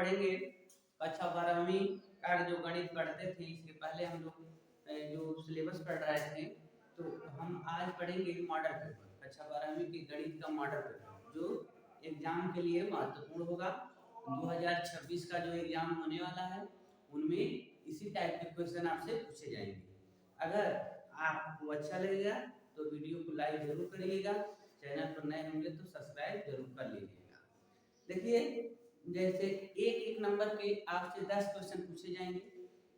पढ़ेंगे कक्षा 12वीं का जो गणित पढ़ते थे, इसके पहले हम लोग जो सिलेबस पढ़ रहे थे, तो हम आज पढ़ेंगे मॉडल पेपर, कक्षा 12वीं के गणित का मॉडल पेपर जो एग्जाम के लिए महत्वपूर्ण होगा। 2026 का जो एग्जाम होने वाला है उनमें इसी टाइप के क्वेश्चन आपसे पूछे जाएंगे। अगर आपको अच्छा लगेगा तो वीडियो को लाइक जरूर करिएगा, चैनल पर नए होंगे तो सब्सक्राइब जरूर कर लीजिएगा। देखिए, जैसे एक एक नंबर के आपसे 10 क्वेश्चन पूछे जाएंगे।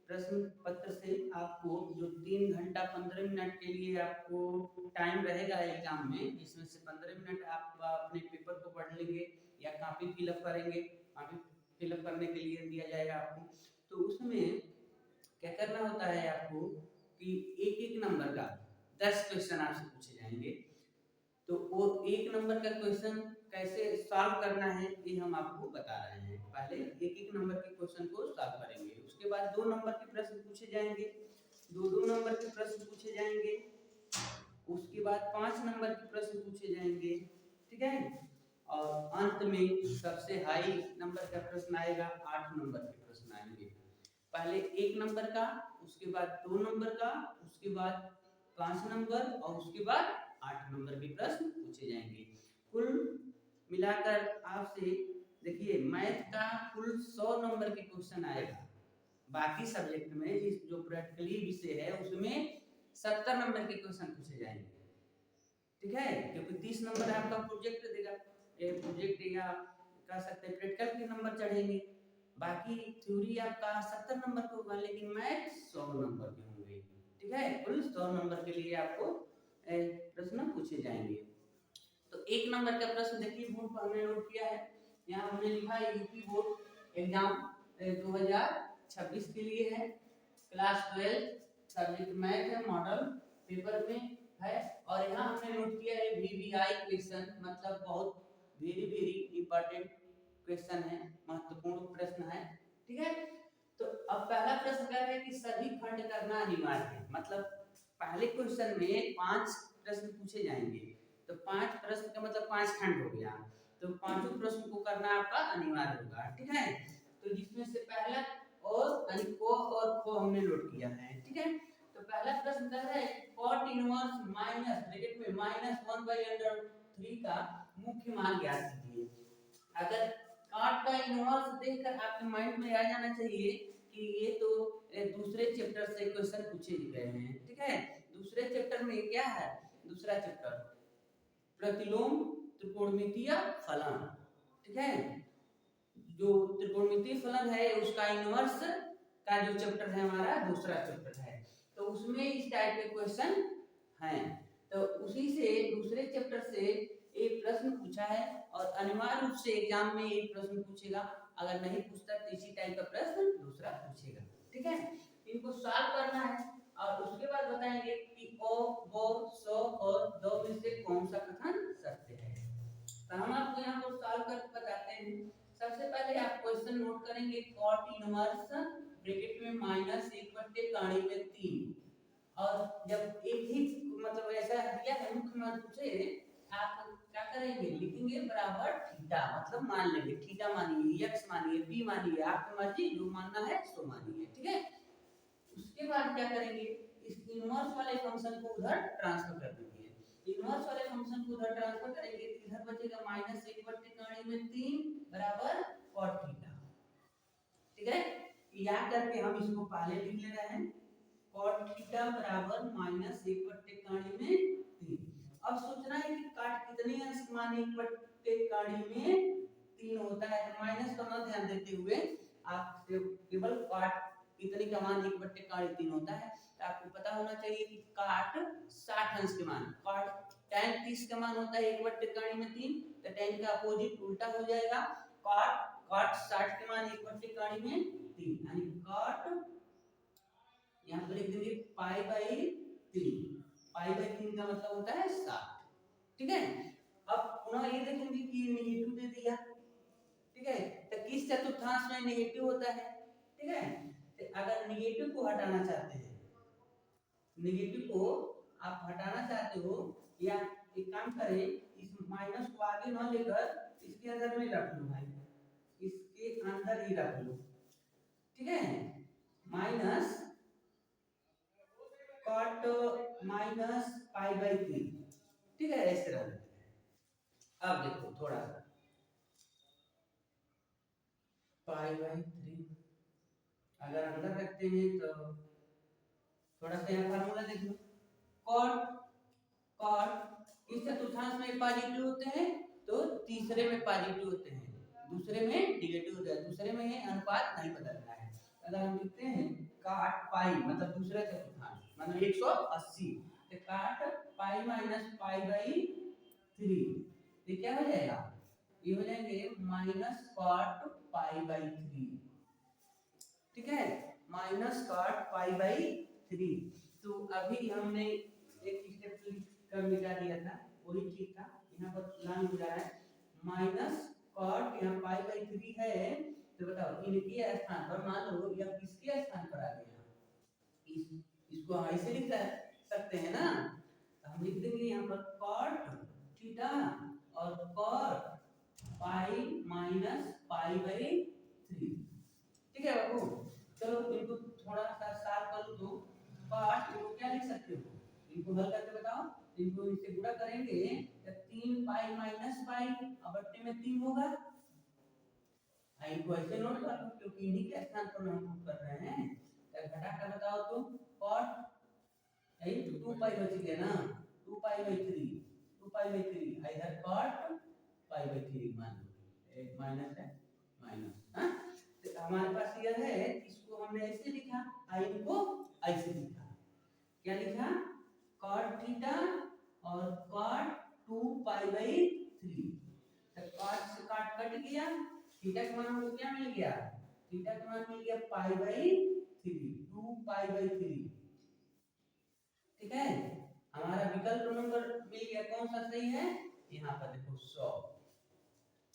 प्रश्न पत्र से आपको जो 3 घंटा 15 मिनट के लिए आपको टाइम रहेगा एग्जाम में, जिसमें से 15 मिनट आप अपने पेपर को पढ़ लेंगे या कॉपी फिलअप करेंगे, कॉपी फिलअप करने के लिए दिया जाएगा आपको। तो उसमें क्या करना होता है आपको कि एक एक नंबर का 10 क्वेश्चन आपसे पूछे जाएंगे। तो वो एक नंबर का क्वेश्चन कैसे सॉल्व करना है ये हम आपको बता रहे हैं। पहले एक एक नंबर के क्वेश्चन को सॉल्व करेंगे, उसके बाद 2 नंबर के प्रश्न पूछे जाएंगे, 2 नंबर के प्रश्न पूछे जाएंगे, उसके बाद 5 नंबर के प्रश्न पूछे जाएंगे, ठीक है। और अंत में सबसे हाई नंबर का प्रश्न आएगा, 8 नंबर के प्रश्न आएंगे। पहले 1 नंबर का, उसके बाद 2 नंबर का, उसके बाद 5 नंबर और उसके बाद 8 नंबर के प्रश्न पूछे जाएंगे। कुल मिलाकर आपसे देखिए मैथ का कुल 100 नंबर के क्वेश्चन आएगा। बाकी सब्जेक्ट में इस जो प्रैक्टिकली विषय है उसमें 70 नंबर के क्वेश्चन पूछे जाएंगे, ठीक है। क्योंकि 30 नंबर आपका प्रोजेक्ट देगा, प्रोजेक्ट या कह सकते हैं प्रैक्टिकल के नंबर चढ़ेंगे। बाकी थ्योरी आपका 70 नंबर का होगा, लेकिन मैथ 100 नंबर के होंगे, ठीक है। कुल 100 नंबर के लिए आपको प्रश्न पूछे जाएंगे। तो 1 नंबर का प्रश्न देखिए बोर्ड पर हमने नोट किया है, यहाँ हमने लिखा है यूपी बोर्ड एग्जाम 2026 के लिए है, क्लास 12 सब्जेक्ट मैथ है, मॉडल पेपर में है। और यहाँ हमने नोट किया है वीवीआई क्वेश्चन, मतलब बहुत वेरी इंपॉर्टेंट क्वेश्चन है, महत्वपूर्ण प्रश्न है, ठीक है। तो अब पहला प्रश्न कह रहे हैं कि सभी खंड करना अनिवार्य है, मतलब पहले क्वेश्चन में 5 प्रश्न पूछे जाएंगे, तो 5 प्रश्न का मतलब 5 खंड हो गया, तो पांचों प्रश्न को करना आपका अनिवार्य होगा, ठीक है। तो जिसमें से पहला और को और को हमने नोट किया है, ठीक है। तो पहला प्रश्न कह रहा है cot इनवर्स माइनस ब्रैकेट में -1/√3 का मुख्य मान ज्ञात कीजिए। अगर cot का इनवर्स देखकर आपके माइंड में आ जाना चाहिए कि ये तो दूसरे चैप्टर से क्वेश्चन पूछे गए हैं, ठीक है। दूसरे चैप्टर में क्या है, दूसरा चैप्टर प्रतिलोम त्रिकोणमितीय फलन, ठीक है। जो त्रिकोणमितीय फलन है उसका इनवर्स का जो चैप्टर है हमारा दूसरा चैप्टर है, तो उसमें इस टाइप के क्वेश्चन हैं। तो उसी से दूसरे चैप्टर से एक प्रश्न पूछा है और अनिवार्य रूप से एग्जाम में एक प्रश्न पूछेगा, अगर नहीं पूछता तो इसी टाइप का प्रश्न दूसरा पूछेगा, ठीक है। इनको सॉल्व करना है और उसके बाद बताएंगे कि ओ वो सो और दो में से कौन सा कथन सत्य है। तो हम आपको यहाँ पर सॉल्व करके बताते हैं। सबसे पहले आप क्वेश्चन नोट करेंगे cot इनवर्स ब्रैकेट में -1/3, और जब एक ही मतलब ऐसा दिया है मुख्य मान पूछे, आप क्या करेंगे लिखेंगे बराबर थीटा, मतलब मान लेंगे थीटा मानिए, x मानिए, p मानिए, आपकी मर्जी जो मानना है सो मानिए, ठीक है। उसके बाद क्या करेंगे, इस इनवर्स वाले फंक्शन को उधर ट्रांसफर कर देंगे। इनवर्स वाले फंक्शन को उधर ट्रांसफर करेंगे, इधर बचेगा -1/3 बराबर cot थीटा, ठीक है। याद करके हम इसको पहले लिख ले रहे हैं, cot थीटा बराबर -1/3। अब सोचना है कि काट कितने अंश के मान 1/3 होता है, तो माइनस का मान ध्यान देते हुए आप केवल काट कितने का मान 1/3 होता है, तो आपको पता होना चाहिए कि काट 60 अंश के मान, काट tan 30 का मान होता है 1/3, तो tan का अपोजिट उल्टा हो जाएगा, काट काट 60 के मान 1/3, यानी काट यहाँ पर लिख देंगे π/3, π/3 का मतलब होता है 60, ठीक है। अब पुनः ये देखेंगे कि नेगेटिव दे दिया, ठीक है, तो किस चतुर्थांश में नेगेटिव होता है, ठीक है। तो अगर नेगेटिव को हटाना चाहते हैं, नेगेटिव को आप हटाना चाहते हो, या एक काम करें इस माइनस को आगे न लेकर इसके अंदर में रख लो भाई, इसके एक अंदर ही रख लो, ठीक है, minus cot minus pi by 3, ठीक है, ऐसे रख लेते हैं। अब देखो थोड़ा सा पाई बाई 3 अगर अंदर रखते हैं तो थोड़ा सा यहाँ फार्मूला देख लो, कॉट कॉट इस चतुर्थांश में पॉजिटिव होते हैं तो तीसरे में पॉजिटिव होते हैं, दूसरे में नेगेटिव होता है, दूसरे में अनुपात नहीं बदलना है। अगर हम लिखते हैं काट पाई मतलब दूसरा चतुर्थांश मतलब 180, तो काट पाई माइनस पाई बाई 3, ये क्या हो जाएगा, ये हो जाएंगे माइनस कॉट पाई बाई 3, ठीक है, माइनस कॉट पाई बाई 3। तो अभी हमने एक स्टेप कर मिटा दिया था, वही ठीक था, यहाँ पर लाइन हो रहा है माइनस कॉट, यहाँ पाई बाई 3 है, तो बताओ इनके स्थान पर मान लो या किसके स्थान पर आ गया, इसको हम ऐसे लिख सकते हैं ना, तो हम लिख देंगे यहाँ पर कॉट थीटा और cot pi minus pi by 3, ठीक है बाबू। चलो इनको थोड़ा सा साफ कर दो, कॉट इनको क्या लिख सकते हो, इनको हल करके बताओ, इनको इनसे गुणा करेंगे तो 3 पाई माइनस पाई और बट्टे में 3 होगा, इनको ऐसे नोट कर लो क्योंकि इन्हीं के स्थान पर हम पुट कर रहे हैं, तो घटा कर बताओ तो कॉट यही 2 पाई बच गया ना, 2 पाई बाई 3, 2 पाई बाई 3 इधर कॉट पाई बाई 3 मान लो एक माइनस है माइनस, हां तो हमारे पास यह है, इसको हमने ऐसे लिखा, आई को ऐसे लिखा, क्या लिखा, कॉट थीटा और कॉट 2 पाई बाई 3, तो कॉट से कॉट कट गया, थीटा का मान हमको क्या मिल गया, थीटा का मान मिल गया पाई बाई 3, 2 पाई बाई 3, ठीक है, हमारा विकल्प नंबर मिल गया, कौन सा सही है, यहाँ पर देखो 100,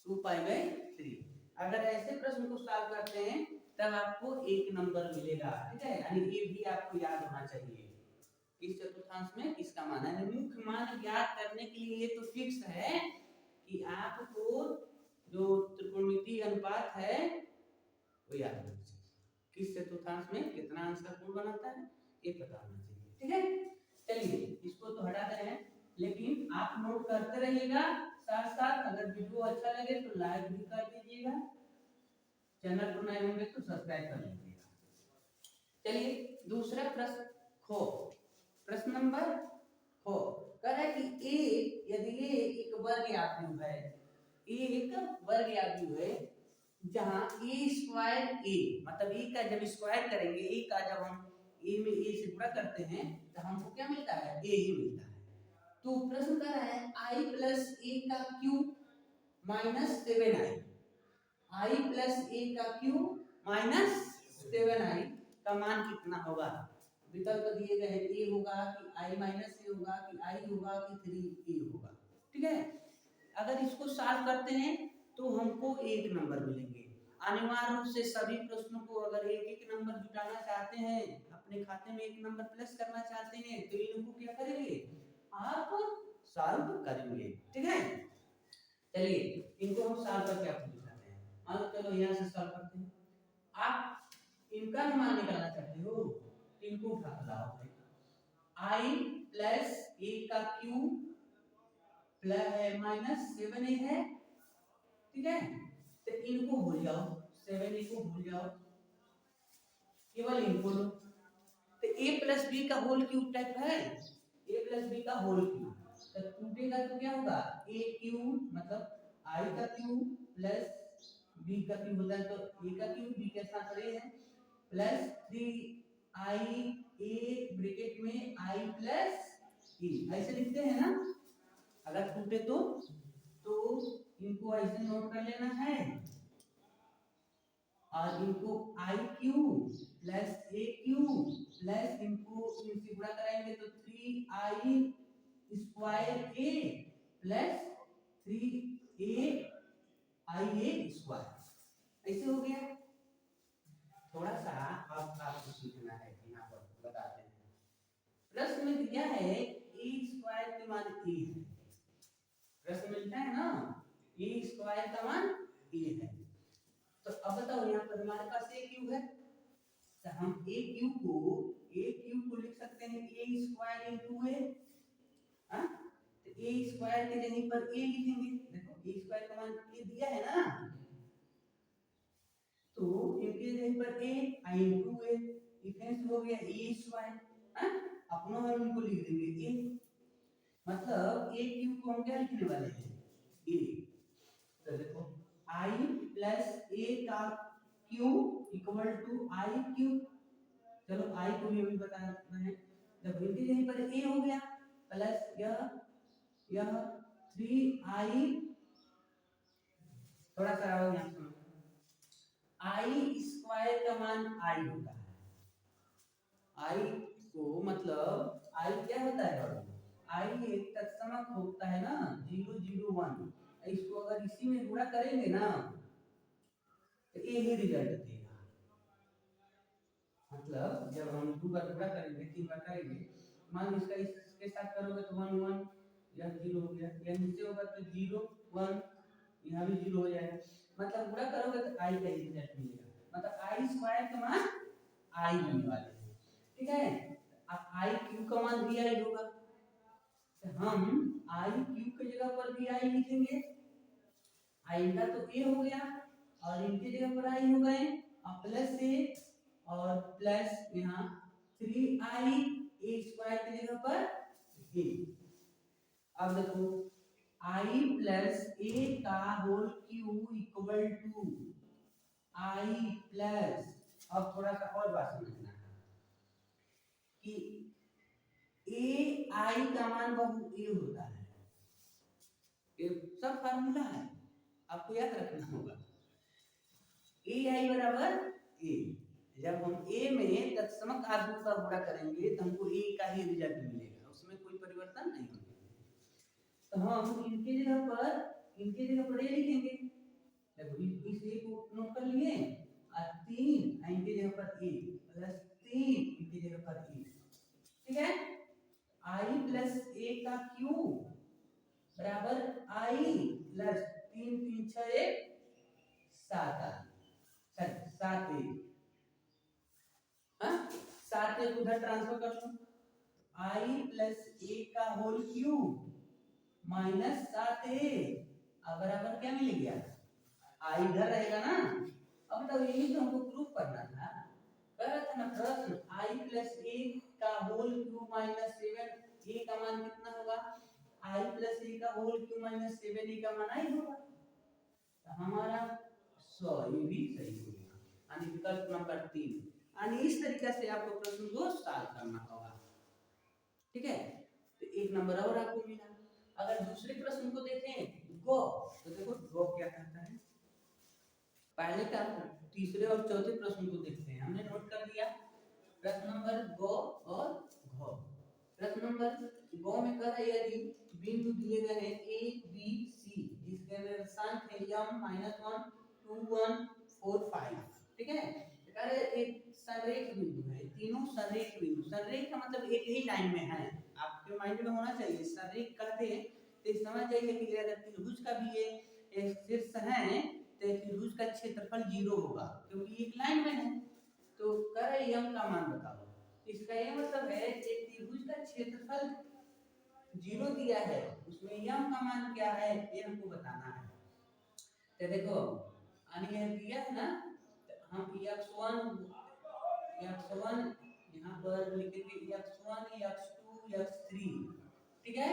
2 पाई बाई 3। अगर ऐसे प्रश्न को सॉल्व करते हैं तब आपको 1 नंबर मिलेगा, ठीक है, यानी ये भी आपको याद होना चाहिए, इस चतुर्थांश में किसका मान है, मुख्य मान ज्ञात करने के लिए ये तो फिक्स है कि आपको जो त्रिकोणमितीय अनुपात है वो याद होना चाहिए, किस चतुर्थांश में कितना अंश का कोण बनाता है ये पता होना चाहिए, ठीक है। चलिए इसको तो हटा दे रहे हैं, लेकिन आप नोट करते रहिएगा साथ साथ, अगर वीडियो अच्छा लगे तो लाइक भी कर दीजिएगा, चैनल पर नए होंगे तो सब्सक्राइब कर लीजिएगा। चलिए दूसरा प्रश्न खो, प्रश्न नंबर खो कह रहा है कि ए यदि ए एक वर्ग आव्यूह है, ए एक वर्ग आव्यूह है जहां ए स्क्वायर ए मतलब ए का जब स्क्वायर करेंगे, ए का जब हम ए में ए से गुणा करते हैं तो हमको क्या मिलता है, ए ही मिलता है। तो प्रश्न कर रहा है आई प्लस ए का cube minus 7i, I plus A का क्यूब माइनस 7i का मान कितना होगा, विकल्प दिए गए हैं, ए होगा कि आई माइनस ए होगा कि आई होगा कि 3a होगा, ठीक है। अगर इसको सॉल्व करते हैं तो हमको 1 नंबर मिलेंगे, अनिवार्य रूप से सभी प्रश्नों को अगर एक एक नंबर जुटाना चाहते हैं, अपने खाते में 1 नंबर प्लस करना चाहते हैं तो इनको क्या करेंगे, आप सॉल्व करेंगे, ठीक है। चलिए इनको हम सॉल्व करके आपको दिखाते हैं, मान लो चलो यहाँ से सॉल्व करते हैं, आप इनका मान निकालना चाहते हो, इनको उठा लाओ, आई प्लस ए का क्यूब प्लस माइनस 7a है, ठीक है, तो इनको भूल जाओ, 7a को भूल जाओ, केवल इनको लो, तो a प्लस बी का होल क्यूब टाइप है, a प्लस बी का होल क्यूब, तो टूटेगा तो क्या होगा, a क्यूब मतलब i का क्यूब प्लस b का क्यूब होता है, तो a का क्यूब b के साथ रहे हैं प्लस 3i a ब्रैकेट में i प्लस e, ऐसे लिखते हैं ना, अगर टूटे तो इनको ऐसे नोट कर लेना है, और इनको आई क्यूब प्लस ए क्यूब प्लस इनको इनसे गुणा कराएंगे तो 3i square A plus 3a i a square, ऐसे हो गया। थोड़ा सा अब आपको सीखना है, यहाँ पर बताते हैं, प्रश्न में दिया है ए स्क्वायर के मान ए है, प्रश्न मिलता है ना ए स्क्वायर का मान ए है, तो अब बताओ यहाँ पर हमारे पास ए क्यू है, तो हम ए क्यू को लिख सकते हैं ए स्क्वायर इंटू ए, तो ए स्क्वायर के जगह पर ए लिखेंगे। देखो ए स्क्वायर का मान ए दिया है ना, तो इनके जगह पर ए आई इंटू ए, डिफरेंस हो गया ए स्क्वायर, अपनों हम इनको लिख देंगे ए, मतलब ए क्यू को हम क्या लिखने वाले हैं ए। तो देखो आई प्लस ए का Q equal to I Q, चलो आई को भी अभी बता रहे हैं। जब इनके जगह पर ए हो गया प्लस यह 3i, थोड़ा सा आओ यहाँ सुनो, आई स्क्वायर का मान आई होता है, आई को मतलब आई क्या होता है, आई एक तत्समक होता है ना 0 0 1, इसको अगर इसी में गुणा करेंगे ना तो ये ही रिजल्ट देगा। मतलब जब हम 2 बार गुणा करेंगे 3 बार करेंगे, मान लो इसका इसके साथ करोगे तो 1 1, यह 0 हो गया, यह नीचे होगा तो 0 1, यहाँ भी 0 हो जाएगा, मतलब गुणा करोगे तो आई का रिजल्ट मिलेगा, मतलब आई स्क्वायर का मान आई होने वाला है। ठीक है, अब आई क्यू का मान भी आई होगा, तो हम आई क्यू की जगह पर भी आई लिखेंगे, आई का तो ए हो गया और इनके जगह पर आई हो गए, और प्लस ए और प्लस यहाँ 3i ए स्क्वायर की जगह पर ए। अब देखो i प्लस ए का whole Q equal to i plus, अब थोड़ा सा और बात समझना है कि ए आई का मान बहु ए होता है, ये सब फार्मूला है आपको याद रखना होगा, ए आई बराबर ए, जब हम ए में तत्समक आगम का गुणा करेंगे तो हमको ए का ही रिजल्ट मिलेगा, उसमें कोई परिवर्तन नहीं होगा। तो हम इनके जगह पर ए लिखेंगे, देखो इस ए को नोट कर लिए, और 3 इनके जगह पर ए प्लस 3 इनके जगह पर ए, ठीक है, आई प्लस ए का क्यू बराबर आई प्लस 3 3 6 1 7 7 1, हाँ 7 1 उधर ट्रांसफर कर लो, आई प्लस ए का होल क्यूब माइनस 7 ए, अब बराबर क्या मिल गया, आई इधर रहेगा ना। अब तो यही तो हमको प्रूफ करना था, कह रहा था ना प्रश्न आई प्लस ए का होल क्यूब माइनस 7 ए का मान कितना होगा, आई प्लस ए का होल क्यूब माइनस 7 ए का मान आई होगा, तो हमारा 100 ये भी सही हो गया, यानी विकल्प नंबर 3, यानी इस तरीके से आपको प्रश्न को सॉल्व करना होगा। ठीक है, तो एक नंबर और आपको मिला। अगर दूसरे प्रश्न को देखें गो, तो देखो गो क्या कहता है, पहले का तीसरे और चौथे प्रश्न को देखते हैं, हमने नोट कर लिया प्रश्न नंबर गो और घो। प्रश्न नंबर गो में कह रहा है यदि बिंदु दिए गए हैं ए बी सी जिसके निर्देशांक है m-1 2 1 4 5, ठीक है, कह रहे एक संरेख बिंदु है, तीनों संरेख बिंदु, संरेख का मतलब एक ही लाइन में है, आपके माइंड में होना चाहिए, संरेख कहते हैं तो समझ जाइए कि अगर त्रिभुज का भी ये शीर्ष है तो त्रिभुज का क्षेत्रफल 0 होगा क्योंकि एक लाइन में है, तो कह रहे यम का मान बताओ, इसका ये मतलब है कि त्रिभुज का क्षेत्रफल 0 दिया है, उसमें यम का मान क्या है ये हमको बताना है। तो देखो यानी ये दिया है ना, तो हम x1 यहाँ पर लिखेंगे x1 x2 x3, ठीक है,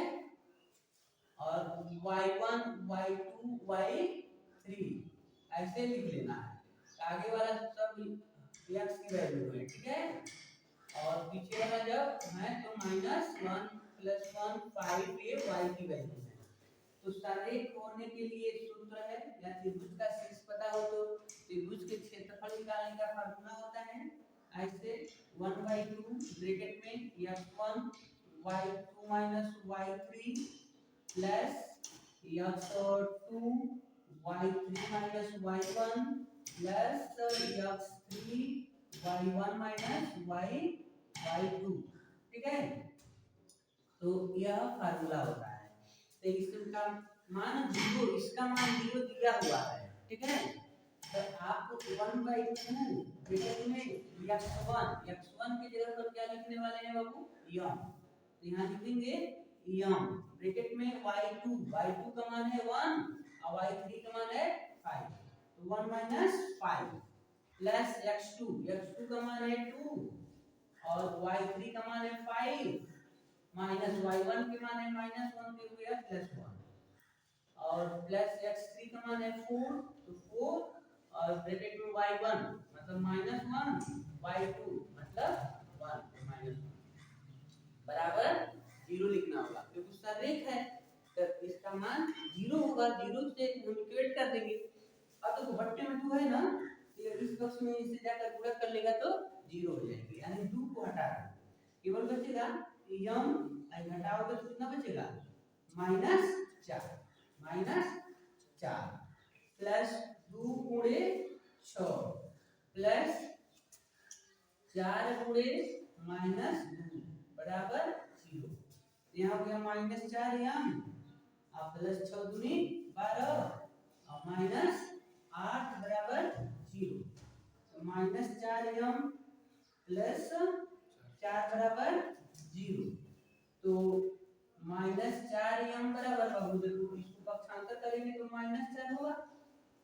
और y1 y2 y3 ऐसे लिख लेना है, आगे वाला सब x की वैल्यू है, ठीक है, और पीछे वाला जब है तो -1 + 1 5a y की वैल्यू है। तो संरेख होने के लिए सूत्र है, या त्रिभुज का शीर्ष पता हो तो त्रिभुज के क्षेत्रफल निकालने का फार्मूला होता है ऐसे 1/2 ब्रैकेट में x1 y2 - y3 plus x2 y3 - y1 plus x3 y1 - y2, ठीक है, तो यह फार्मूला होता है। तो इसका मान 0, इसका मान 0 दिया हुआ है, ठीक है, तो आपको 1/2 ब्रैकेट में x1 की जगह पर क्या लिखने वाले हैं बाबू, यम। तो यहाँ लिखेंगे यम ब्रैकेट में y2 का मान है 1 और y3 का मान है 5, तो 1 - 5 प्लस x2 का मान है 2 और y3 का मान है 5 माइनस y1 के मान है -1 के हो गया +1 और प्लस x3 का मान है 4 तो 4 और ब्रैकेट में y1 मतलब -1 y2 मतलब 1 बराबर 0 लिखना होगा क्योंकि संरेख है तो इसका मान 0 होगा। 0 से हम इक्वेट कर देंगे। अब तो बट्टे में 2 है ना, ये इस बॉक्स में इसे जाकर गुणा कर लेगा तो 0 हो जाएगी, यानी 2 को हटा दें केवल बचेगा यम, आई घटाओगे तो कितना बचेगा -4 प्लस 2 गुणे 6 प्लस 4 गुणे -2 बराबर 0। यहाँ हो गया -4 यम और प्लस 6 दूनी 12 और -8 बराबर 0। तो -4 यम प्लस 4 बराबर 0। तो -4 यम बराबर बाबू देखो इसको पक्षांतर करेंगे तो -4 होगा।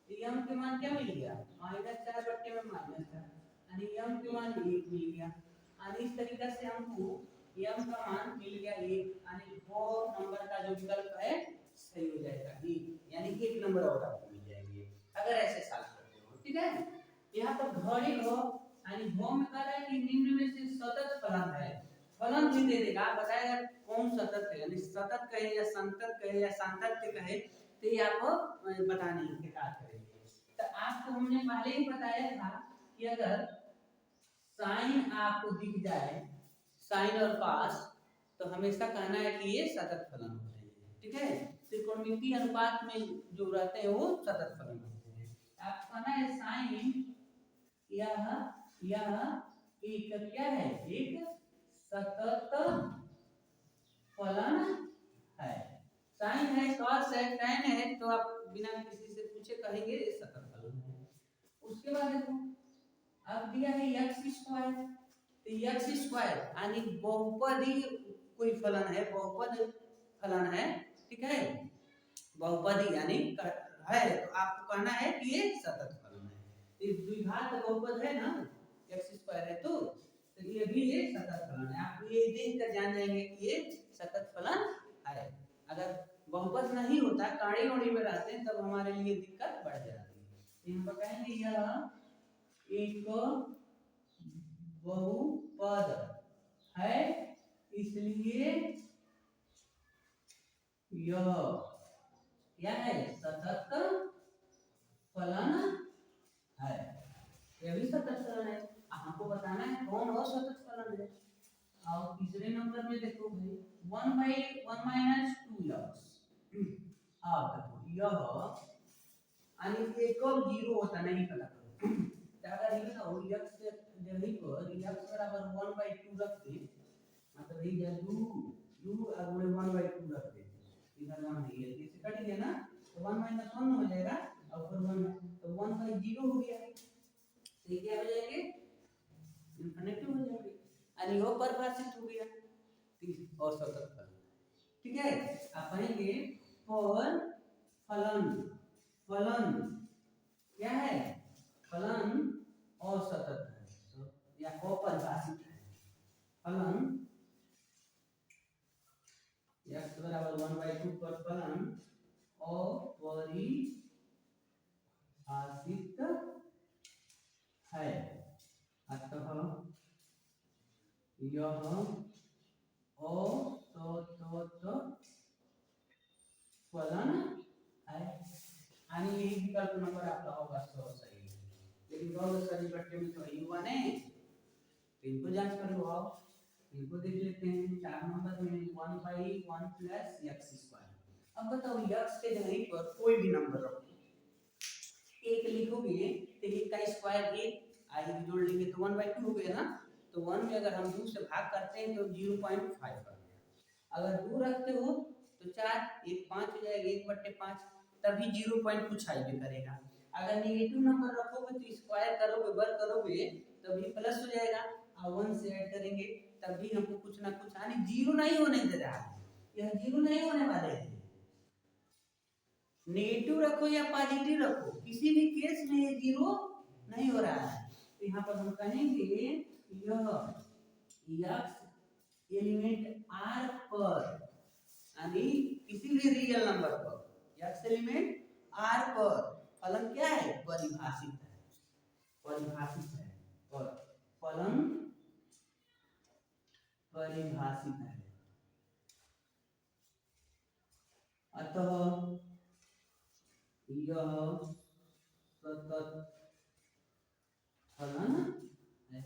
यम के मान क्या मिल गया -4 बट्टे में -4 यानी यम के मान 1 मिल गया। यानी इस तरीके से हमको यम का मान मिल गया 1, यानी वो नंबर का जो विकल्प है सही हो जाएगा 1, यानी 1 नंबर और आपको मिल जाएंगे अगर ऐसे सॉल्व करते हो। ठीक है, यहाँ पर घड़ी घ यानी घ में कह रहा है कि निम्न में से सतत फलन है, फलन भी दे देगा, बताएगा कौन सतत है, यानी सतत कहे या संतत कहे या सांतत्य कहे तो ये आपको बताने के कार्य करेंगे। तो आपको हमने पहले ही बताया था कि अगर साइन आपको दिख जाए साइन और पास तो हमेशा कहना है कि ये सतत फलन होते हैं। ठीक है, त्रिकोणमितीय अनुपात में जो रहते हैं वो सतत फलन होते हैं। आप कहना है साइन यह एक क्या है, एक सतत फलन है। साइन है, कॉस है, tan है तो आप बिना किसी से पूछे कहेंगे ये सतत फलन है। उसके बाद देखो अब दिया है x² तो x² यानी बहुपदी कोई फलन है, बहुपद फलन है। ठीक है, बहुपदी यानी है तो आपको कहना है कि ये सतत फलन है। इस द्विघात बहुपद है ना x² है तो ये भी ये सतत फलन है। आप ये देखकर जान जाएंगे कि ये सतत फलन है। अगर बहुपद नहीं होता काड़ी ओड़ी में रहते हैं तब हमारे लिए दिक्कत बढ़ जाती है। हम कहेंगे यह एक बहुपद है इसलिए यह क्या है, सतत फलन है। यह भी सतत फलन है। हमको बताना है कौन असतत फलन है। और तीसरे नंबर में देखो भाई 1/1 - 2x। अब देखो यह यानी एक और 0 होता नहीं पता करो अगर ये ना हो x से जल्दी पर x बराबर 1/2 रख दे मतलब ये 2 और 1/2 रख दे इधर 1 नहीं है इसे कट गया ना तो 1 - 1 हो जाएगा और फिर 1 तो 1/0 हो गया। तो ये क्या हो जाएंगे इनफिनिटी हो जाएंगे यानी वो परिभाषित हो गया और सतत फलन। ठीक है, आप पढ़ेंगे फल फलन फलन क्या है, फलन असतत है या अपरिभाषित है। फलन x बराबर 1/2 पर फलन अपरिभाषित है, अतः यह असतत फलन है। यानी यही विकल्प नंबर आपका होगा 100 सही है। लेकिन बहुत सारी बट्टे में तो वही हुआ नहीं तो इनको जांच कर लो। आप इनको देख लेते हैं 4 नंबर में 1/1 प्लस x²। अब बताओ x के जगह पर कोई भी नंबर रखो, एक लिखोगे तो 1 का स्क्वायर 1 आई जोड़ लेंगे तो 1/2 हो गया ना। तो 1 में अगर हम 2 से भाग करते हैं तो 0.5 आ गया। अगर 2 रखते हो तो 4 1 5 हो जाएगा 1/5 तभी 0 कुछ आएगा करेगा। अगर नेगेटिव नंबर रखोगे तो स्क्वायर करोगे, वर्ग करोगे तभी प्लस हो जाएगा, और 1 से ऐड करेंगे तभी हमको कुछ ना कुछ, यानी जीरो नहीं होने दे रहा है, यह जीरो नहीं होने वाले हैं। नेगेटिव रखो या पॉजिटिव रखो, किसी भी केस में ये जीरो नहीं हो रहा है। तो यहाँ पर हम कहेंगे यह x एलिमेंट r पर, यानी किसी भी रियल नंबर पर x एलिमेंट r पर फलन क्या है, परिभाषित है, परिभाषित है, और फलन परिभाषित है। अतः यह सतत फलन है,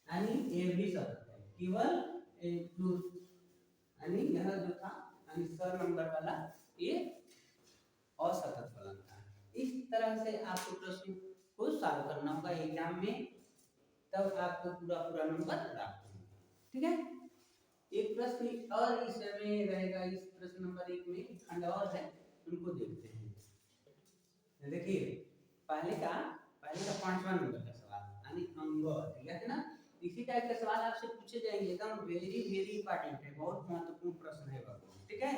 यानी ये भी सतत है, केवल यानी यह जो था यानी सर नंबर वाला ये असतत फलन था। इस तरह से आपको प्रश्न को सॉल्व करना होगा एग्जाम में, तब आपको पूरा पूरा नंबर प्राप्त होगा। ठीक है, एक प्रश्न और इसमें रहेगा, इस प्रश्न नंबर 1 में खंड और है, उनको देखते हैं। देखिए पहले का 5वां नंबर का सवाल, यानी अंग दिया है ना, इसी टाइप के सवाल आपसे पूछे जाएंगे, एकदम वेरी वेरी इंपॉर्टेंट है, बहुत महत्वपूर्ण प्रश्न है बाबू। ठीक है,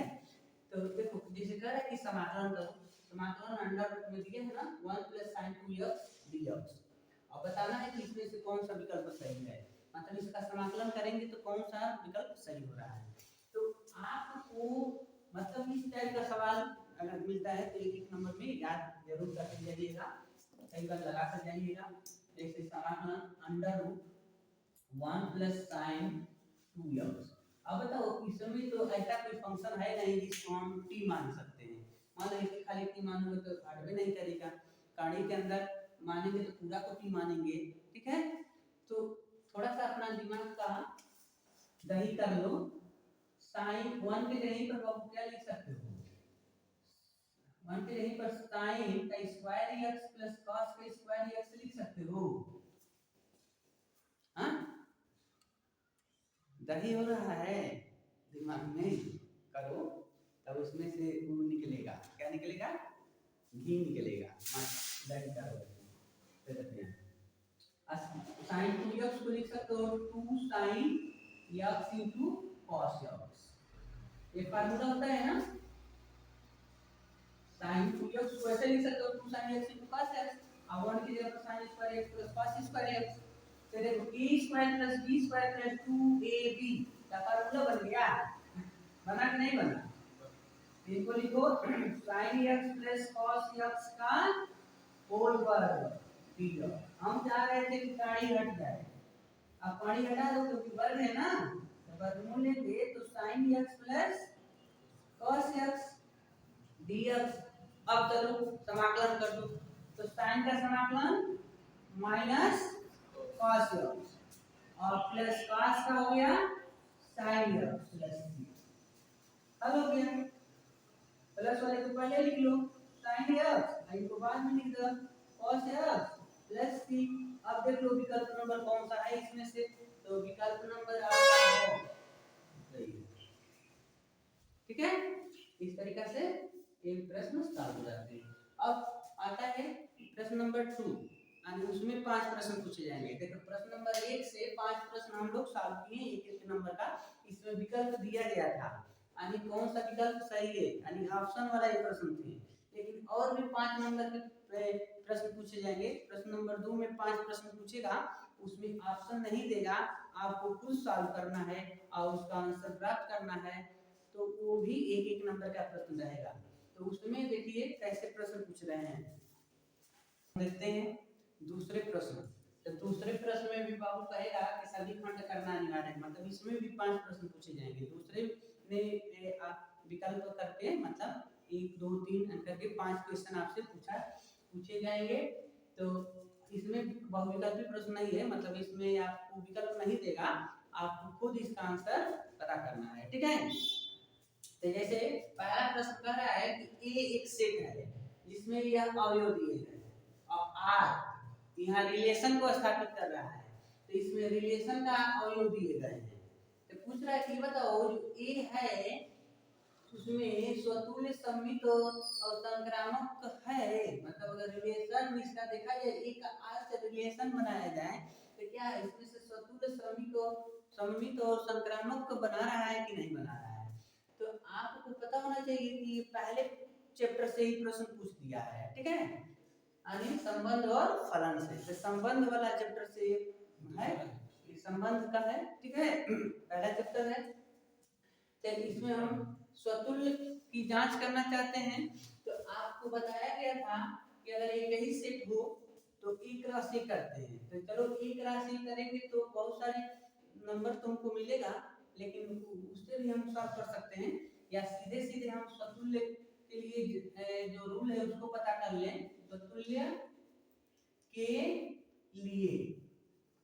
तो देखो जैसे कह रहा है कि समाकलन करो, समाकलन अंडर रूट में दिया है ना 1 + sin 2x dx। अब बताना है कि इसमें से कौन सा विकल्प सही है, मतलब इसका समाकलन करेंगे तो कौन सा विकल्प सही हो रहा है। तो आपको मतलब इस टाइप का सवाल अगर मिलता है तो एक नंबर में याद जरूर करके जाइएगा, कई बार लगा कर जाइएगा। जैसे समाकलन अंडर रूट 1 + sin 2x। अब बताओ इसमें तो ऐसा कोई फंक्शन है नहीं जिसको हम t मान सकते हैं, मान लो इसके खाली t मानोगे तो हट भी नहीं करेगा, कहानी के अंदर मानेंगे तो पूरा को t मानेंगे। ठीक है, तो थोड़ा सा अपना दिमाग का दही कर लो, sin 1 के यहीं पर आप क्या लिख सकते हो, 1 के यहीं पर sin का स्क्वायर x + cos का स्क्वायर x लिख सकते हो। हाँ, दही हो रहा है दिमाग में, करो तब उसमें से वो निकलेगा, क्या निकलेगा, घी निकलेगा। दही करो तो देखते हैं, sin 2x को लिख सकते हो 2 sin x into cos x, ये फार्मूला होता है ना, sin 2x को ऐसे लिख सकते हो 2 sin x into cos x, अब 1 की जगह पर sin square x plus cos square x, तो देखो a square plus b square plus 2ab का फार्मूला बन गया, बना कि नहीं बना। इनको लिखो sin x plus cos x का होल वर्ग dx। हम चाह रहे थे कि पानी हट जाए, अब पानी हटा दो क्योंकि वर्ग है ना, तो वर्गमूल लेंगे तो sin x plus cos x dx। अब चलो समाकलन कर दो, तो sin का समाकलन माइनस cos x और प्लस cos का हो गया sin x प्लस c, हल हो गया। प्लस वाले को पहले लिख लो sin x, इनको बाद में लिख दो cos x प्लस c। अब देख लो विकल्प नंबर कौन सा है इसमें से, तो विकल्प नंबर आपका सही है। ठीक है, इस तरीका से एक प्रश्न सॉल्व हो जाते हैं। अब आता है प्रश्न नंबर 2, यानी उसमें 5 प्रश्न पूछे जाएंगे। देखो प्रश्न नंबर 1 से 5 प्रश्न हम लोग सॉल्व किए एक नंबर का, इसमें विकल्प दिया गया था, यानी कौन सा विकल्प सही है, यानी ऑप्शन वाला ये प्रश्न थे। लेकिन और भी 5 नंबर के प्रश्न पूछे जाएंगे। प्रश्न नंबर 2 में 5 प्रश्न पूछेगा, उसमें ऑप्शन नहीं देगा, आपको खुद सॉल्व करना है और उसका आंसर प्राप्त करना है, तो वो भी एक नंबर का प्रश्न रहेगा। तो उसमें देखिए कैसे प्रश्न पूछ रहे हैं, देखते हैं दूसरे प्रश्न। तो दूसरे प्रश्न में भी बाबू कहेगा कि सभी खंड करना अनिवार्य है, मतलब इसमें भी 5 प्रश्न पूछे जाएंगे। दूसरे में विकल्प करके मतलब 1 2 3 करके 5 क्वेश्चन आपसे पूछे जाएंगे। तो इसमें बहुविकल्पी प्रश्न नहीं है, मतलब इसमें आपको विकल्प नहीं देगा, आपको खुद इसका आंसर पता करना है। ठीक है, तो जैसे पहला प्रश्न कह रहा है कि ए एक सेट है जिसमें यह अवयव दिए हैं और आर यहाँ रिलेशन को स्थापित कर रहा है, तो इसमें रिलेशन का अवयव दिए गए हैं। तो पूछ रहा है कि बताओ जो ए है उसमें स्वतुल्य सममित और संक्रामक है, मतलब अगर रिलेशन इसका देखा जाए, एक आर से रिलेशन बनाया जाए तो क्या है, इसमें से स्वतुल्य सममित और संक्रामक बना रहा है कि नहीं बना रहा है। तो आपको पता होना चाहिए कि पहले चैप्टर से ही प्रश्न पूछ दिया है, ठीक है, यानी संबंध और फलन से। तो संबंध वाला चैप्टर से है, ये संबंध का है, ठीक है, पहला चैप्टर है। तो इसमें हम स्वतुल्य की जांच करना चाहते हैं। तो आपको बताया गया था कि अगर एक ही सेट हो तो एक राशि करते हैं। तो चलो एक राशि करेंगे तो बहुत सारे नंबर तुमको मिलेगा, लेकिन उससे भी हम सॉल्व कर सकते हैं, या सीधे सीधे हम स्वतुल्य के लिए जो रूल है उसको पता कर लें। स्वतुल्य के लिए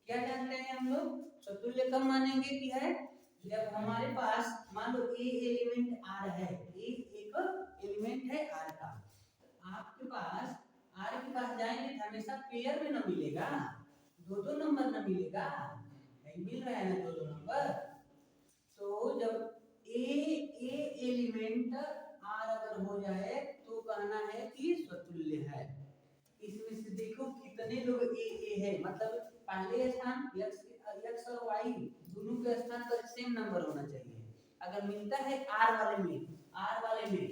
क्या जानते हैं हम लोग, स्वतुल्य कब मानेंगे कि है, जब हमारे पास मान लो ए एलिमेंट आर है, एक एलिमेंट है आर का, आपके पास आर के पास जाएंगे तो हमेशा पेयर में ना मिलेगा, दो दो नंबर ना मिलेगा, नहीं मिल रहा है ना दो दो नंबर। तो जब ए एलिमेंट आर अगर हो जाए तो कहना है कि स्वतुल्य है। इसमें से देखो कितने लोग ए है, मतलब पहले स्थान x और y दोनों के स्थान पर सेम नंबर होना चाहिए। अगर मिलता है r वाले में,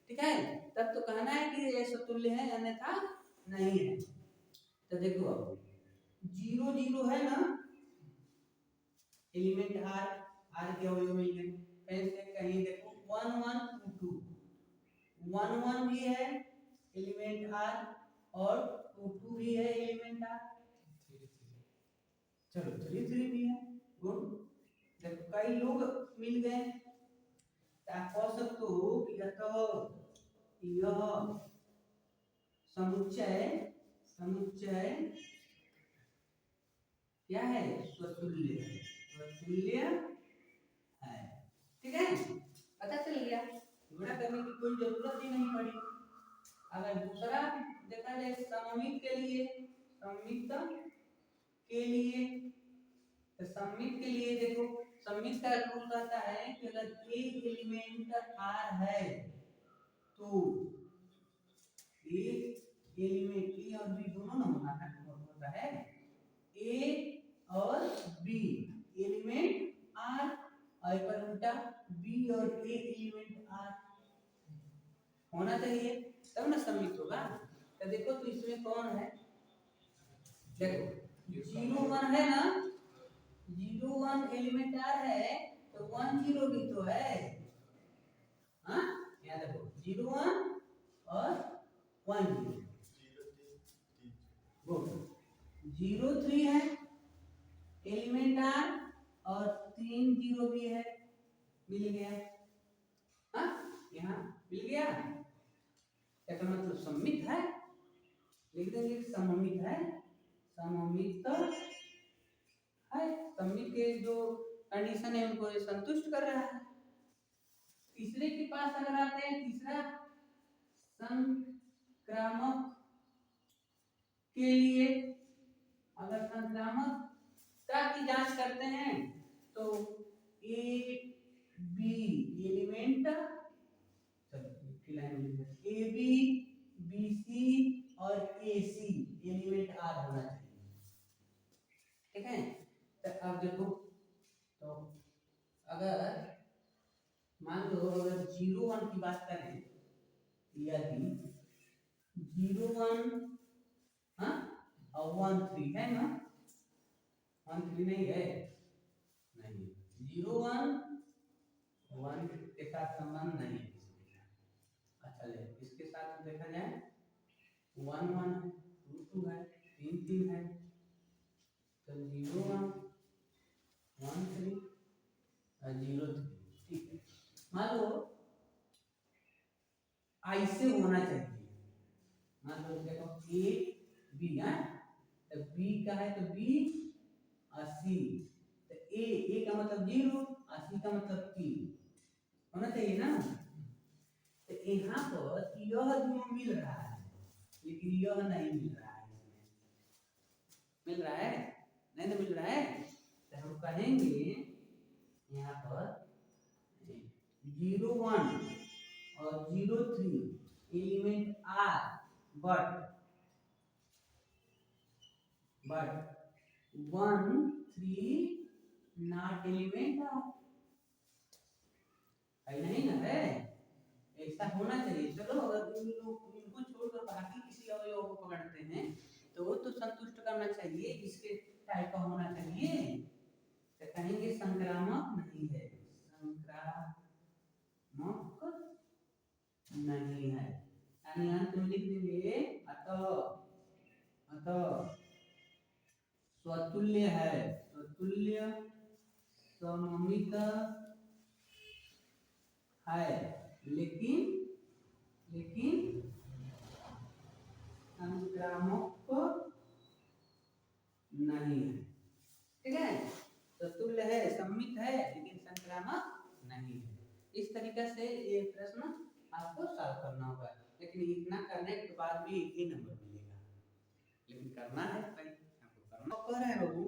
ठीक है, तब तो कहना है कि ये समतुल्य है, अन्यथा नहीं है। तो देखो अब 0 0 है ना, एलिमेंट r के अवयव मिल गए। ऐसे कहीं देखो 1 1 2 2 1 1 भी है एलिमेंट r, और 2 2 भी है एलिमेंट r, चलो 3 3 भी है, गुड। देखो कई लोग मिल गए, आप कह सकते हो कि यह समुच्चय क्या है, स्वतुल्य है, ठीक है, पता चल गया, गुणा करने की कोई जरूरत ही नहीं पड़ी। अगर दूसरा देखा जाए सममित के लिए, तो सममित के लिए देखो, सममित का रूल कहता है कि अगर एक एलिमेंट r है तो एक एलिमेंट ए और बी दोनों ना होता है, ए और बी एलिमेंट आर, और पर उल्टा बी और ए एलिमेंट आर होना चाहिए, तब ना सममित होगा। तो देखो तो इसमें कौन है, देखो 0 1 है ना, 0 1 एलिमेंट आर है, तो 1 0 भी तो है, हाँ, यहाँ देखो 0 1 और 1 0 3 है एलिमेंट आर, और 3 0 भी है, मिल गया, हाँ, यहाँ मिल गया, इसका मतलब सममित है, लिख देंगे सममित है, सममित है, सममित के जो कंडीशन है उनको ये संतुष्ट कर रहा है। तीसरे के पास अगर आते हैं, तीसरा संक्रामक के लिए, अगर संक्रामकता की जांच करते हैं तो A B element, A B B C और ए सी एलिमेंट आर होना चाहिए, ठीक है। तो अब देखो, तो अगर मान लो अगर 0 1 की बात करें, यदि 0 1 हाँ और 1 3 है ना, 1 3 नहीं है, नहीं 0 1 1 के साथ संबंध नहीं है, अच्छा ले इसके साथ देखा जाए 1 1 है, 2 2 है, 3 3 है, तो 0 1 1 3 और 0 3, ठीक है। मान लो ऐसे होना चाहिए, मान लो देखो ए बी है, तो बी का है तो बी और सी, तो ए का मतलब 0 और सी का मतलब 3 होना चाहिए ना। तो यहाँ पर यह दोनों मिल रहा है, लेकिन यह नहीं मिल रहा है, मिल रहा है नहीं ना, मिल रहा है, तो हम कहेंगे यहाँ पर 01 और 03 element R, but 1 3 not element R, है नहीं ना? है ऐसा होना चाहिए। चलो अगर इनको छोड़कर बाकी किसी अवयव को पकड़ते हैं तो वो तो संतुष्ट करना चाहिए, इसके टाइप का होना चाहिए। तो कहेंगे संक्रामक नहीं है, संक्रामक नहीं है। यानी अंत में लिख देंगे अतः स्वतुल्य है, स्वतुल्य सममित है, लेकिन संक्रामक नहीं है। ठीक है, स्वतुल्य है, सम्मित है, लेकिन संक्रामक नहीं है। इस तरीके से ये प्रश्न आपको सॉल्व करना होगा, लेकिन इतना करने के बाद भी एक ही नंबर मिलेगा, लेकिन करना है भाई, आपको करना। कह रहे हो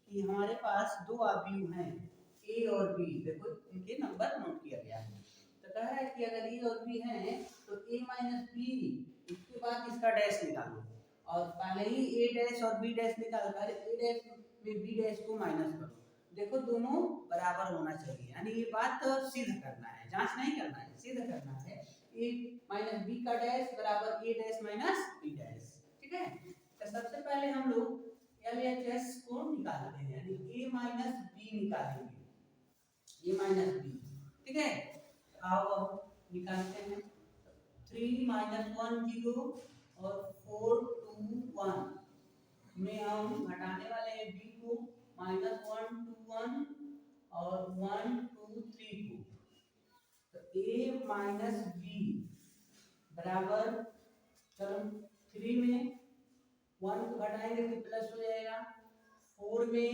कि हमारे पास दो अवयव हैं ए और बी, देखो इनके नंबर नोट किया गया है। तो कह रहा है कि अगर ए और बी हैं तो a माइनस बी, इसके बाद इसका डैश निकालो, और पहले ही a डैश और b डैश निकाल कर a डैश में b डैश को माइनस करो। देखो दोनों बराबर होना चाहिए, यानी ये बात सिद्ध करना है, जांच नहीं करना है, सिद्ध करना है। a माइनस b का डैश बराबर a dash minus b dash. ठीक है, तो सबसे पहले हम लोग LHS को निकालते हैं, यानी a माइनस b निकालेंगे, a माइनस b। ठीक है, आओ निकालते हैं। 3 माइनस 1 0 और 4 2 1 में हम घटाने वाले हैं b को, माइनस 1 2 1 और 1 2 3 को। तो a माइनस b बराबर, चलो 3 में 1 को घटाएंगे तो प्लस हो जाएगा, 4 में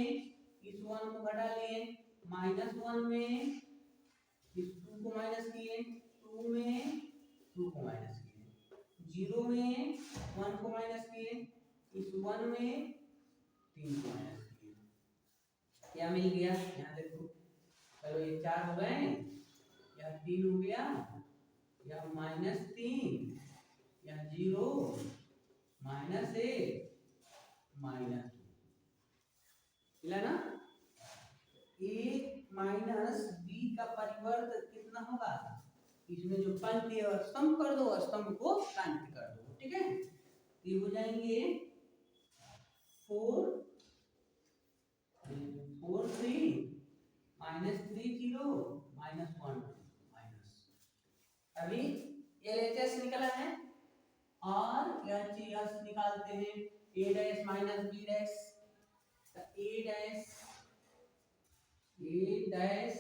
इस 1 को घटा लिए, माइनस 1 में इस 2 को माइनस किए, 2 में 2 को माइनस किए, 0 में 1 को माइनस किए, इस 1 में 3 को माइनस किए। क्या मिल गया? यहाँ देखो, चलो ये 4 हो गए, यह 3 हो गया, यह माइनस 3, यह 0, माइनस 1, माइनस 2, मिला ना? a माइनस b का परिवर्त कितना होगा? इसमें जो पंक्ति है स्तंभ कर दो, स्तंभ को पंक्ति कर दो। ठीक है, ये हो जाएंगे 4 4 3 माइनस 3 0 माइनस 1 माइनस। अभी LHS निकला है और LHS निकालते हैं, a dash minus b dash, a dash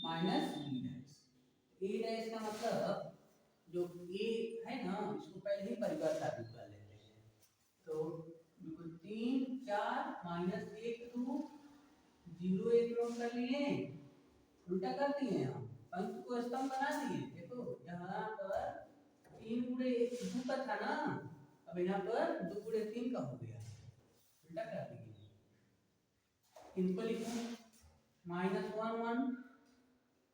minus b dash. a dash का मतलब जो a है ना, इसको पहले ही परिवर्तित कर लेते हैं। तो 3 4 माइनस 1 2 0 1 नोट कर लिए, उल्टा कर दिए, हम पंक्ति को स्तंभ बना दिए। देखो यहाँ पर 3 गुणे 1 2 का था ना, अब यहाँ पर 2 गुणे 3 का हो गया, उल्टा कर दिए। इनको लिखो माइनस 1 1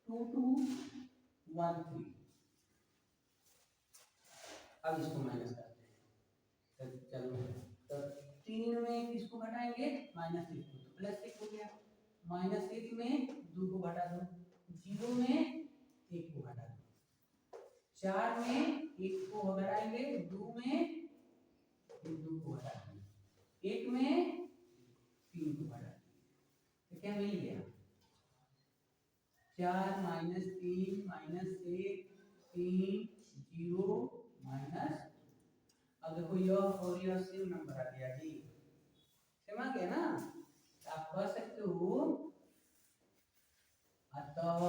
2 2 1 3। अब इसको माइनस करते हैं, तो चलो तो 3 में किसको घटाएंगे? माइनस 1 को, तो प्लस 1 हो गया, माइनस 1 में 2 को घटा दो, 0 में 1 को घटा दो, 4 में 1 को घटाएंगे, 2 में 2 को घटा देंगे, 1 में 3 को घटा देंगे। तो क्या मिल गया? 4 माइनस 3 माइनस 1 3 0 माइनस। अब देखो यह और यह सेम नंबर आ गया जी, सेम आ गया ना? आप कह सकते हो अतः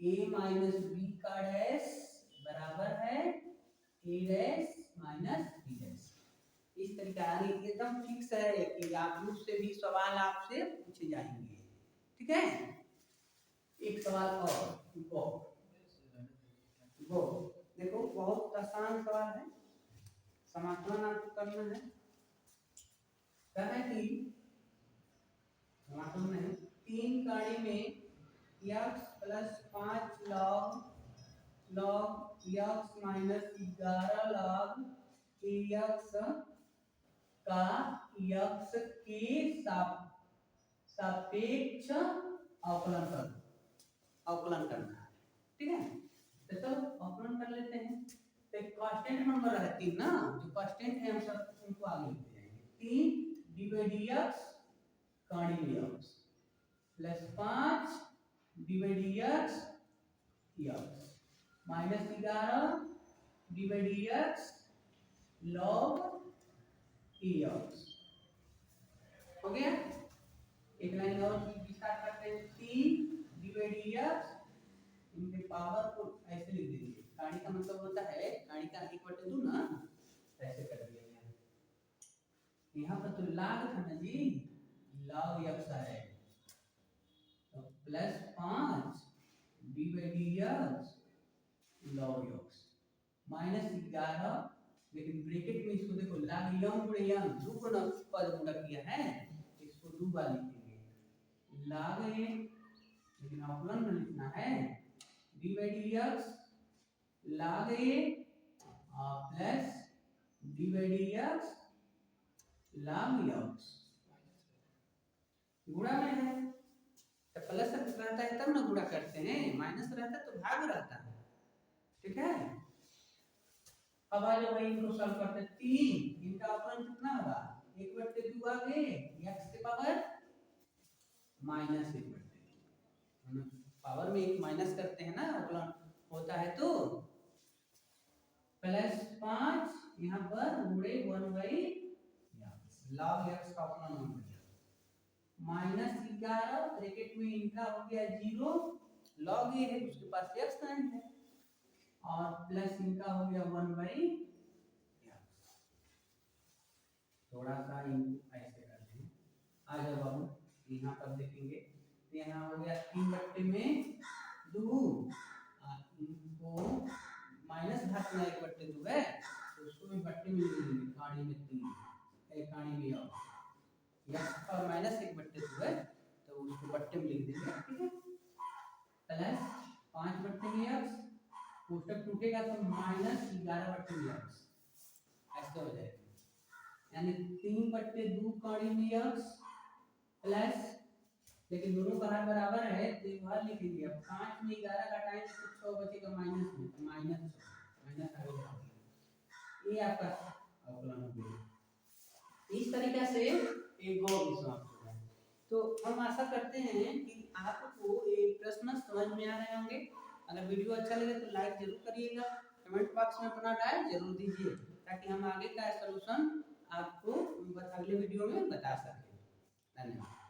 a माइनस b का डैश बराबर है a dash minus b dash. इस तरीका एकदम फिक्स है कि आप लोग से भी सवाल आपसे पूछे जाएंगे। ठीक है, एक सवाल और वो देखो, बहुत आसान सवाल है, समाकलन आपको करना है। क्या है कि समाकलन में 3 कड़ी में x plus 5 log x minus 11 log ax का x के सापेक्ष अवकलन करना है। ठीक है, तो चलो अवकलन कर लेते हैं। तो एक कांस्टेंट नंबर है 3 ना, जो कांस्टेंट है हम सब उनको आगे लिखते हैं। 3 डिवाइड x काणी में x plus 5 divide x minus 11 divide x log ax। हो गया, एक लाइन और स्टार्ट करते हैं। 3 डिवाइड x इनके पावर को ऐसे लिख देंगे। काणी का मतलब होता है, काणी का 1/2 ना, ऐसे कर दिया गया। यहाँ पर तो log था ना जी, log x है, तो plus 5 divide x log x minus 11, लेकिन ब्रैकेट में इसको देखो log यम गुणे यम दो गुना पद गुणा किया है, इसको दो बार लिखेंगे log a, लेकिन अवकलन में लिखना है divide x log a plus divide x log x गुणा में है, तो प्लस रहता है तब ना गुणा करते हैं, माइनस रहता है तो भाग रहता है। ठीक है, अब आ जाओ भाई इनको सॉल्व करते हैं। 3 इनका अवकलन कितना होगा, 1/2 आगे x के पावर माइनस 1/2, पावर में एक माइनस करते हैं ना अवकलन होता है, तो प्लस 5 यहाँ पर गुणे 1/x log x का अवकलन हो गया, माइनस 11 ब्रैकेट में इनका हो गया 0, log a है उसके पास x नहीं है, और प्लस इनका हो गया 1/x। थोड़ा सा इनको ऐसे करते हैं। आ जाओ बाबू, यहाँ पर देखेंगे तो यहाँ हो गया 3/2, इनको माइनस घात में 1/2 है, तो उसको भी बट्टे में लिख देंगे, काणी में 3 है, काणी में और x और माइनस 1/2 है, तो उसको बट्टे में लिख देंगे। ठीक है, प्लस 5/x, कोष्टक टूटेगा तो माइनस 11/x ऐसे हो जाएगा, यानी 3/2 काणी में x प्लस, लेकिन दोनों बराबर है तो एक बार लिखेंगे। अब 5 में 11 घटाएंगे तो 6 बचेगा माइनस में, माइनस आगे बढ़ा, ये आपका अवकलन हो गया। इस तरीके से एक गो समाप्त हो गया। तो हम आशा करते हैं कि आपको ये प्रश्न समझ में आ रहे होंगे। अगर वीडियो अच्छा लगे तो लाइक जरूर करिएगा, कमेंट बॉक्स में अपना राय जरूर दीजिए, ताकि हम आगे का सलूशन आपको अगले वीडियो में बता सकें। धन्यवाद।